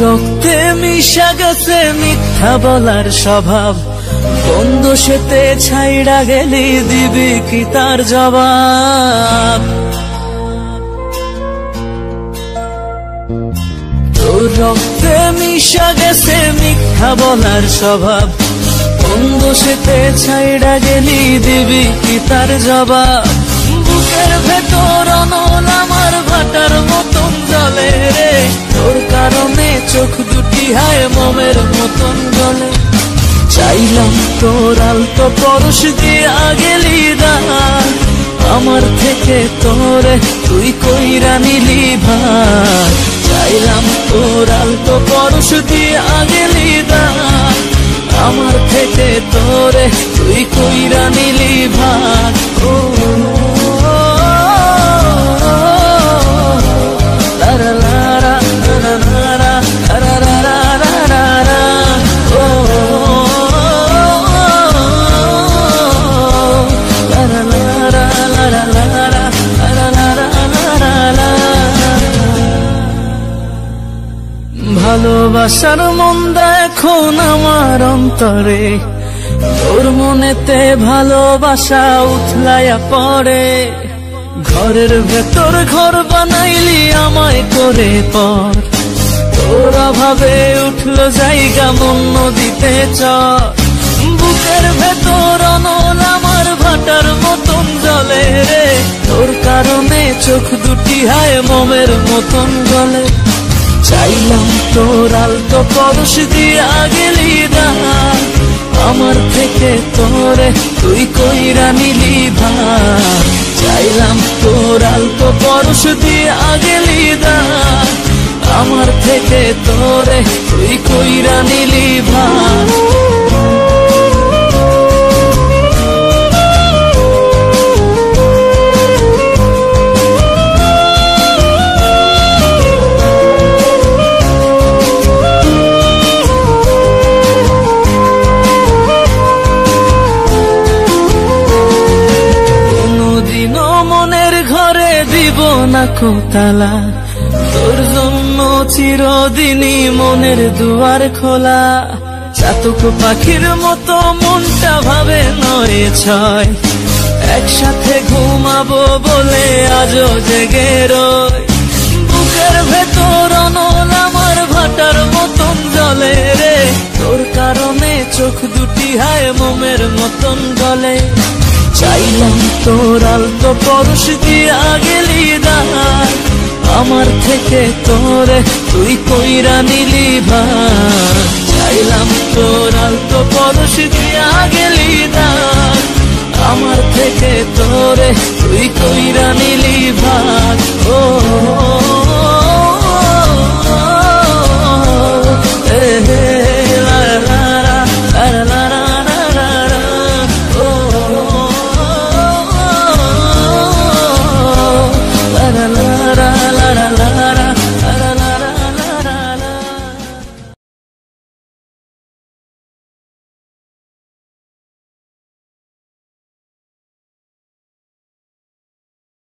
রক্তে মিশা গেছে মিথ্যা বলার স্বভাব, বন্ধ সেতে ছাইড়া গেলি দিবি কি তার জবাব? তোর রক্তে মিশা গেছে মিথ্যা বলার স্বভাব, বন্ধ সেতে ছাইড়া গেলি দিবি কি তার জবাব? বুকের ভেতর অনল আমার ভাটার মতন জ্বলে রে, তোর কারণে চোখ দুটি হায় মোমের মতন গলে। চাইলাম তোর আলতো পরশ দিয়া গেলি দান, আমার থেকে তোরে তুই কইরা নিলি ভার। চাইলাম তোর আলতো পরশ দিয়া গেলি দান, আমার থেকে তোরে তুই কইরা নিলি ভার। ও ভালোবাসার মন্দা এখন আমার অন্তরে, তোর মনেতে ভালোবাসা উথলাইয়া পড়ে। ঘরের ভেতর ঘর বানাইলি আমায় করে পর, তোর অভাবে উঠলো জায়গা মন নদীতে চর। বুকের ভেতর অনল আমার ভাটার মতন জ্বলে রে, তোর কারণে চোখ দুটি হায় মোমের মতন গলে। চাইলাম তোর আলতো পরশ দিয়া গেলি দান, আমার থেকে তোরে তুই কইরা নিলি ভার। চাইলাম তোর আলতো পরশ দিয়া গেলি দান, আমার থেকে তোরে তুই কইরা নিলি ভার। না কোতালা তোর জন্য চিরদিনই মনের দুয়ার খোলা। চাতক পাখির মতো মনটা ভাবে নয় ছয়, একসাথে ঘুমাবো বলে আজও জেগে রয়। বুকের ভেতর অনল আমার ভাটার মতন জ্বলে রে, তোর কারণে চোখ দুটি হায় মোমের মতন গলে। চাইলাম তোর আলতো পরশ দিয়া গেলি দান, আমার থেকে তোরে তুই কইরা নিলি ভার। চাইলাম তোর আলতো পরশ দিয়া গেলি দান, আমার থেকে তোরে তুই কইরা নিলি ভার।